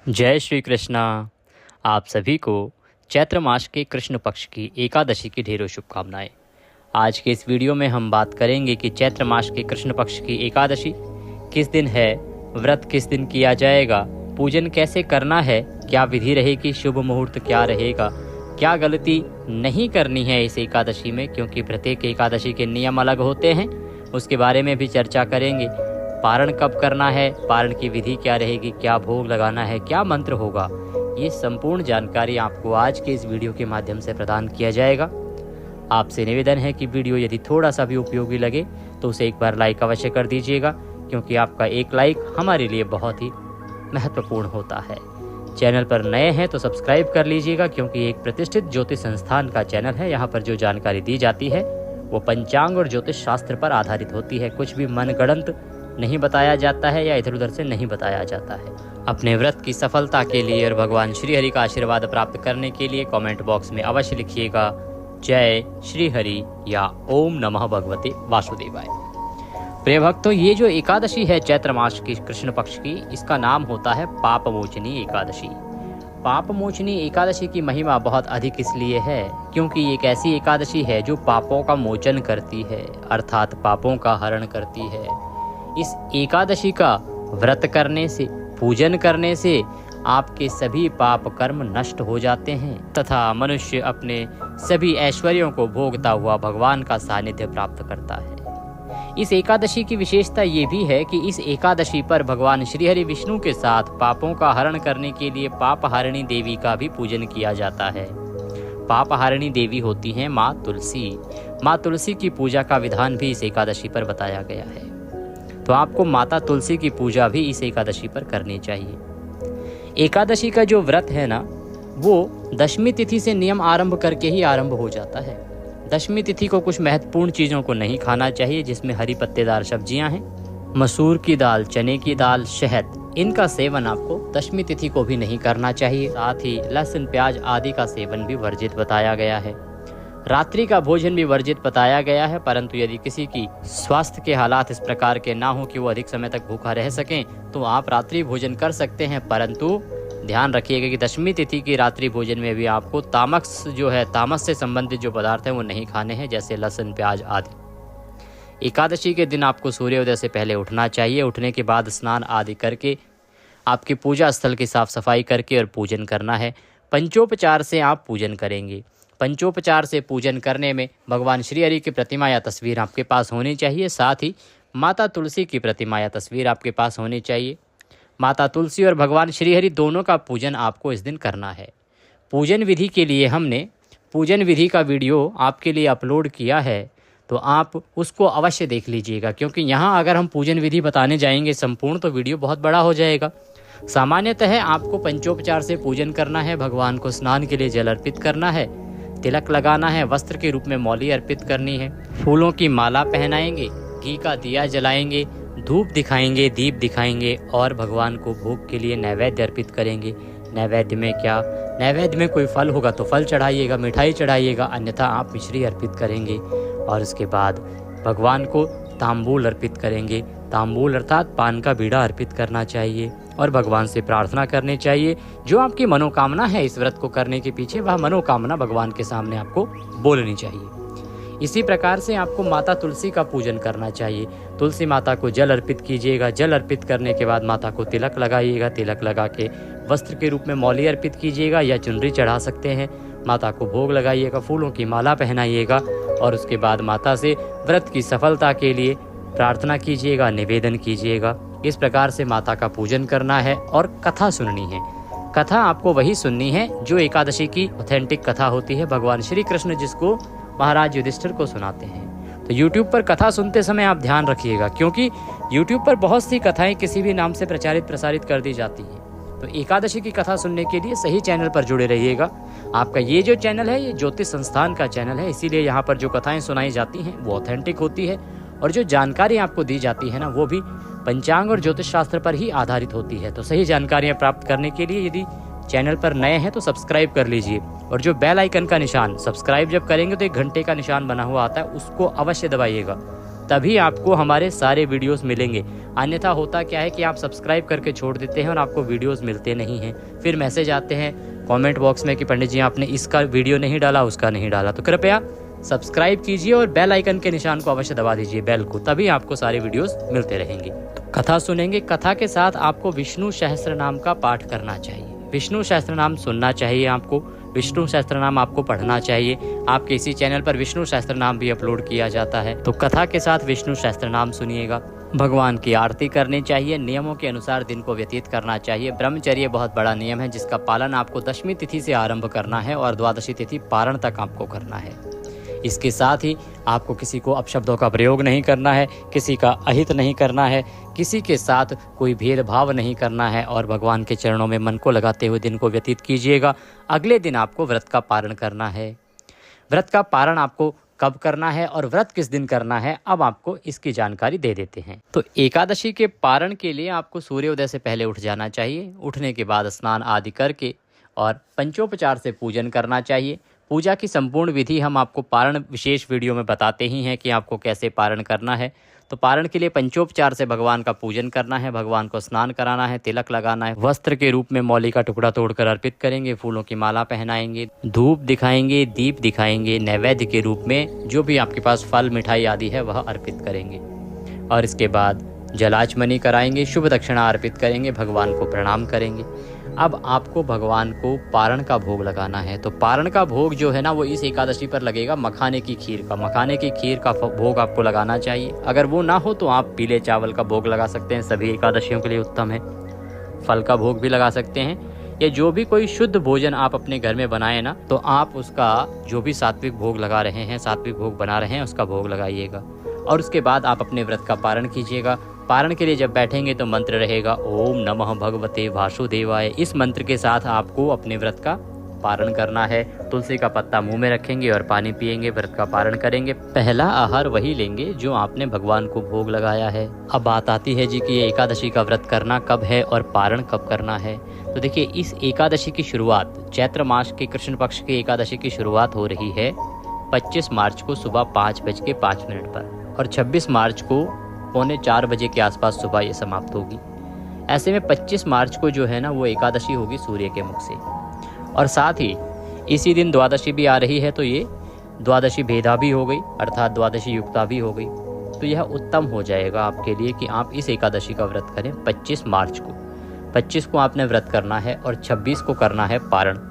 जय श्री कृष्णा। आप सभी को चैत्र मास के कृष्ण पक्ष की एकादशी की ढेरों शुभकामनाएं। आज के इस वीडियो में हम बात करेंगे कि चैत्र मास के कृष्ण पक्ष की एकादशी किस दिन है, व्रत किस दिन किया जाएगा, पूजन कैसे करना है, क्या विधि रहेगी, शुभ मुहूर्त क्या रहेगा, क्या गलती नहीं करनी है इस एकादशी में, क्योंकि प्रत्येक एकादशी के नियम अलग होते हैं। उसके बारे में भी चर्चा करेंगे। पारण कब करना है, पारण की विधि क्या रहेगी, क्या भोग लगाना है, क्या मंत्र होगा, ये संपूर्ण जानकारी आपको आज के इस वीडियो के माध्यम से प्रदान किया जाएगा। आपसे निवेदन है कि वीडियो यदि थोड़ा सा भी उपयोगी लगे तो उसे एक बार लाइक अवश्य कर दीजिएगा, क्योंकि आपका एक लाइक हमारे लिए बहुत ही महत्वपूर्ण होता है। चैनल पर नए हैं तो सब्सक्राइब कर लीजिएगा, क्योंकि एक प्रतिष्ठित ज्योतिष संस्थान का चैनल है। यहाँ पर जो जानकारी दी जाती है वो पंचांग और ज्योतिष शास्त्र पर आधारित होती है। कुछ भी मनगढ़ंत नहीं बताया जाता है या इधर उधर से नहीं बताया जाता है। अपने व्रत की सफलता के लिए और भगवान श्री हरि का आशीर्वाद प्राप्त करने के लिए कमेंट बॉक्स में अवश्य लिखिएगा जय श्री हरि या ओम नमः भगवते वासुदेवाय। प्रिय भक्तों, ये जो एकादशी है चैत्र मास की कृष्ण पक्ष की, इसका नाम होता है पापमोचनी एकादशी। पापमोचनी एकादशी की महिमा बहुत अधिक इसलिए है क्योंकि ये एक ऐसी एकादशी है जो पापों का मोचन करती है, अर्थात पापों का हरण करती है। इस एकादशी का व्रत करने से, पूजन करने से आपके सभी पाप कर्म नष्ट हो जाते हैं तथा मनुष्य अपने सभी ऐश्वर्यों को भोगता हुआ भगवान का सानिध्य प्राप्त करता है। इस एकादशी की विशेषता ये भी है कि इस एकादशी पर भगवान श्रीहरि विष्णु के साथ पापों का हरण करने के लिए पापहारिणी देवी का भी पूजन किया जाता है। पापहारिणी देवी होती हैं माँ तुलसी। माँ तुलसी की पूजा का विधान भी इस एकादशी पर बताया गया है, तो आपको माता तुलसी की पूजा भी इस एकादशी पर करनी चाहिए। एकादशी का जो व्रत है ना, वो दशमी तिथि से नियम आरंभ करके ही आरंभ हो जाता है। दशमी तिथि को कुछ महत्वपूर्ण चीज़ों को नहीं खाना चाहिए, जिसमें हरी पत्तेदार सब्जियां हैं, मसूर की दाल, चने की दाल, शहद, इनका सेवन आपको दशमी तिथि को भी नहीं करना चाहिए। साथ ही लहसुन, प्याज आदि का सेवन भी वर्जित बताया गया है। रात्रि का भोजन भी वर्जित बताया गया है, परंतु यदि किसी की स्वास्थ्य के हालात इस प्रकार के ना हो कि वो अधिक समय तक भूखा रह सकें तो आप रात्रि भोजन कर सकते हैं, परंतु ध्यान रखिएगा कि दशमी तिथि की रात्रि भोजन में भी आपको तामस जो है, तामस से संबंधित जो पदार्थ हैं वो नहीं खाने हैं, जैसे लहसुन, प्याज आदि। एकादशी के दिन आपको सूर्योदय से पहले उठना चाहिए। उठने के बाद स्नान आदि करके आपके पूजा स्थल की साफ सफाई करके और पूजन करना है। पंचोपचार से आप पूजन करेंगे। पंचोपचार से पूजन करने में भगवान श्री हरि की प्रतिमा या तस्वीर आपके पास होनी चाहिए। साथ ही माता तुलसी की प्रतिमा या तस्वीर आपके पास होनी चाहिए। माता तुलसी और भगवान श्री हरि दोनों का पूजन आपको इस दिन करना है। पूजन विधि के लिए हमने पूजन विधि का वीडियो आपके लिए अपलोड किया है, तो आप उसको अवश्य देख लीजिएगा, क्योंकि यहाँ अगर हम पूजन विधि बताने जाएंगे संपूर्ण तो वीडियो बहुत बड़ा हो जाएगा। सामान्यतः आपको पंचोपचार से पूजन करना है, भगवान को स्नान के लिए जल अर्पित करना है, तिलक लगाना है, वस्त्र के रूप में मौली अर्पित करनी है, फूलों की माला पहनाएंगे, घी का दिया जलाएंगे, धूप दिखाएंगे, दीप दिखाएंगे और भगवान को भोग के लिए नैवेद्य अर्पित करेंगे। नैवेद्य में क्या, नैवेद्य में कोई फल होगा तो फल चढ़ाइएगा, मिठाई चढ़ाइएगा, अन्यथा आप मिश्री अर्पित करेंगे। और उसके बाद भगवान को तांबूल अर्पित करेंगे। तांबूल अर्थात पान का बीड़ा अर्पित करना चाहिए और भगवान से प्रार्थना करनी चाहिए। जो आपकी मनोकामना है इस व्रत को करने के पीछे, वह मनोकामना भगवान के सामने आपको बोलनी चाहिए। इसी प्रकार से आपको माता तुलसी का पूजन करना चाहिए। तुलसी माता को जल अर्पित कीजिएगा। जल अर्पित करने के बाद माता को तिलक लगाइएगा। तिलक लगा के वस्त्र के रूप में मौली अर्पित कीजिएगा या चुनरी चढ़ा सकते हैं। माता को भोग लगाइएगा, फूलों की माला पहनाइएगा और उसके बाद माता से व्रत की सफलता के लिए प्रार्थना कीजिएगा, निवेदन कीजिएगा। इस प्रकार से माता का पूजन करना है और कथा सुननी है। कथा आपको वही सुननी है जो एकादशी की ऑथेंटिक कथा होती है, भगवान श्री कृष्ण जिसको महाराज युधिष्ठिर को सुनाते हैं। तो YouTube पर कथा सुनते समय आप ध्यान रखिएगा, क्योंकि YouTube पर बहुत सी कथाएं किसी भी नाम से प्रसारित कर दी जाती हैं। तो एकादशी की कथा सुनने के लिए सही चैनल पर जुड़े रहिएगा। आपका ये जो चैनल है ये ज्योतिष संस्थान का चैनल है, इसीलिए यहाँ पर जो कथाएं सुनाई जाती हैं वो ऑथेंटिक होती है और जो जानकारी आपको दी जाती है ना, वो भी पंचांग और ज्योतिष शास्त्र पर ही आधारित होती है। तो सही जानकारियाँ प्राप्त करने के लिए यदि चैनल पर नए हैं तो सब्सक्राइब कर लीजिए और जो बेल आइकन का निशान, सब्सक्राइब जब करेंगे तो एक घंटे का निशान बना हुआ आता है, उसको अवश्य दबाइएगा तभी आपको हमारे सारे वीडियोस मिलेंगे। अन्यथा होता क्या है कि आप सब्सक्राइब करके छोड़ देते हैं और आपको वीडियोस मिलते नहीं हैं। फिर मैसेज आते हैं कमेंट बॉक्स में कि पंडित जी आपने इसका वीडियो नहीं डाला, उसका नहीं डाला। तो कृपया सब्सक्राइब कीजिए और बेल आइकन के निशान को अवश्य दबा दीजिए, बेल को, तभी आपको सारे वीडियोस मिलते रहेंगे। कथा सुनेंगे, कथा के साथ आपको विष्णु सहस्त्र नाम का पाठ करना चाहिए, विष्णु सहस्त्र नाम सुनना चाहिए, आपको विष्णु सहस्त्र नाम आपको पढ़ना चाहिए। आपके इसी चैनल पर विष्णु सहस्त्र नाम भी अपलोड किया जाता है। तो कथा के साथ विष्णु सहस्त्र नाम सुनिएगा। भगवान की आरती करनी चाहिए, नियमों के अनुसार दिन को व्यतीत करना चाहिए। ब्रह्मचर्य बहुत बड़ा नियम है जिसका पालन आपको 10वीं तिथि से आरंभ करना है और 12वीं तिथि पारण तक आपको करना है। इसके साथ ही आपको किसी को अपशब्दों का प्रयोग नहीं करना है, किसी का अहित नहीं करना है, किसी के साथ कोई भेदभाव नहीं करना है और भगवान के चरणों में मन को लगाते हुए दिन को व्यतीत कीजिएगा। अगले दिन आपको व्रत का पारण करना है। व्रत का पारण आपको कब करना है और व्रत किस दिन करना है, अब आपको इसकी जानकारी दे देते हैं। तो एकादशी के पारण के लिए आपको सूर्योदय से पहले उठ जाना चाहिए। उठने के बाद स्नान आदि करके और पंचोपचार से पूजन करना चाहिए। पूजा की संपूर्ण विधि हम आपको पारण विशेष वीडियो में बताते ही हैं कि आपको कैसे पारण करना है। तो पारण के लिए पंचोपचार से भगवान का पूजन करना है, भगवान को स्नान कराना है, तिलक लगाना है, वस्त्र के रूप में मौली का टुकड़ा तोड़कर अर्पित करेंगे, फूलों की माला पहनाएंगे, धूप दिखाएंगे, दीप दिखाएंगे, नैवेद्य के रूप में जो भी आपके पास फल मिठाई आदि है वह अर्पित करेंगे और इसके बाद जलाचमनी कराएंगे, शुभ दक्षिणा अर्पित करेंगे, भगवान को प्रणाम करेंगे। अब आपको भगवान को पारण का भोग लगाना है। तो पारण का भोग जो है ना वो इस एकादशी पर लगेगा मखाने की खीर का। मखाने की खीर का भोग आपको लगाना चाहिए। अगर वो ना हो तो आप पीले चावल का भोग लगा सकते हैं, सभी एकादशियों के लिए उत्तम है। फल का भोग भी लगा सकते हैं, या जो भी कोई शुद्ध भोजन आप अपने घर में बनाए ना तो आप उसका जो भी सात्विक भोग लगा रहे हैं, सात्विक भोग बना रहे हैं, उसका भोग लगाइएगा और उसके बाद आप अपने व्रत का पारण कीजिएगा। पारण के लिए जब बैठेंगे तो मंत्र रहेगा ओम नमः भगवते वासुदेवाय। इस मंत्र के साथ आपको अपने व्रत का पारण करना है। तुलसी का पत्ता मुंह में रखेंगे और पानी पिएंगे, व्रत का पारण करेंगे। पहला आहार वही लेंगे जो आपने भगवान को भोग लगाया है। अब बात आती है जी कि ये एकादशी का व्रत करना कब है और पारण कब करना है। तो देखिए, इस एकादशी की शुरुआत चैत्र मास के कृष्ण पक्ष की एकादशी की शुरुआत हो रही है 25 मार्च को सुबह 5:05 पर और 26 मार्च को 3:45 बजे के आसपास सुबह ये समाप्त होगी। ऐसे में 25 मार्च को जो है ना वो एकादशी होगी सूर्य के मुख से और साथ ही इसी दिन द्वादशी भी आ रही है। तो ये द्वादशी भेदा भी हो गई, अर्थात द्वादशी युक्ता भी हो गई। तो यह उत्तम हो जाएगा आपके लिए कि आप इस एकादशी का व्रत करें 25 मार्च को। 25 को आपने व्रत करना है और 26 को करना है पारण।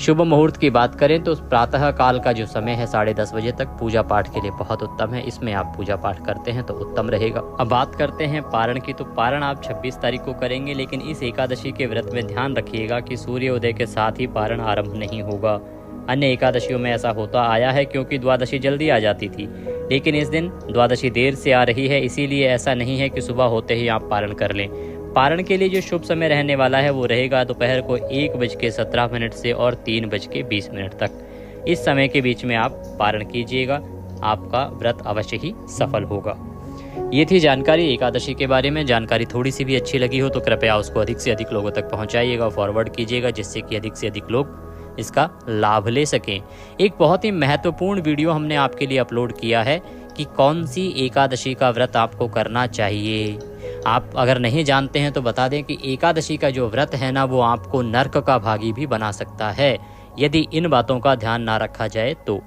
शुभ मुहूर्त की बात करें तो प्रातः काल का जो समय है 10:30 बजे तक पूजा पाठ के लिए बहुत उत्तम है। इसमें आप पूजा पाठ करते हैं तो उत्तम रहेगा। अब बात करते हैं पारण की। तो पारण आप 26 तारीख को करेंगे, लेकिन इस एकादशी के व्रत में ध्यान रखिएगा कि सूर्योदय के साथ ही पारण आरंभ नहीं होगा। अन्य एकादशियों में ऐसा होता आया है क्योंकि द्वादशी जल्दी आ जाती थी, लेकिन इस दिन द्वादशी देर से आ रही है, इसीलिए ऐसा नहीं है कि सुबह होते ही आप पारण कर लें। पारण के लिए जो शुभ समय रहने वाला है वो रहेगा दोपहर को 1:17 से और 3:20 तक। इस समय के बीच में आप पारण कीजिएगा, आपका व्रत अवश्य ही सफल होगा। ये थी जानकारी एकादशी के बारे में। जानकारी थोड़ी सी भी अच्छी लगी हो तो कृपया उसको अधिक से अधिक लोगों तक पहुंचाइएगा, फॉरवर्ड कीजिएगा, जिससे कि अधिक से अधिक लोग इसका लाभ ले सकें। एक बहुत ही महत्वपूर्ण वीडियो हमने आपके लिए अपलोड किया है कि कौन सी एकादशी का व्रत आपको करना चाहिए। आप अगर नहीं जानते हैं तो बता दें कि एकादशी का जो व्रत है ना वो आपको नरक का भागी भी बना सकता है यदि इन बातों का ध्यान ना रखा जाए तो।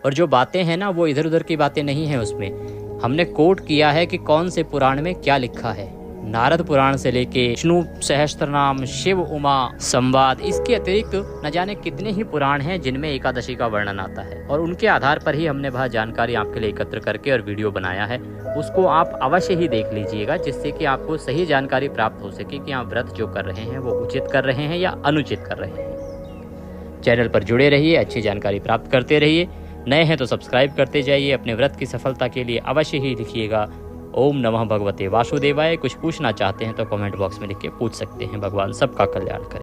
और जो बातें हैं ना वो इधर उधर की बातें नहीं हैं, उसमें हमने कोट किया है कि कौन से पुराण में क्या लिखा है। नारद पुराण से लेके विष्णु सहस्त्रनाम, शिव उमा संवाद, इसके अतिरिक्त न जाने कितने ही पुराण हैं जिनमें एकादशी का वर्णन आता है और उनके आधार पर ही हमने वह जानकारी आपके लिए एकत्र करके और वीडियो बनाया है। उसको आप अवश्य ही देख लीजिएगा, जिससे कि आपको सही जानकारी प्राप्त हो सके कि आप व्रत जो कर रहे हैं वो उचित कर रहे हैं या अनुचित कर रहे हैं। चैनल पर जुड़े रहिए, अच्छी जानकारी प्राप्त करते रहिए। नए हैं तो सब्सक्राइब करते जाइए। अपने व्रत की सफलता के लिए अवश्य ही लिखिएगा ओम नमः भगवते वासुदेवाय। कुछ पूछना चाहते हैं तो कमेंट बॉक्स में लिख के पूछ सकते हैं। भगवान सबका कल्याण करें।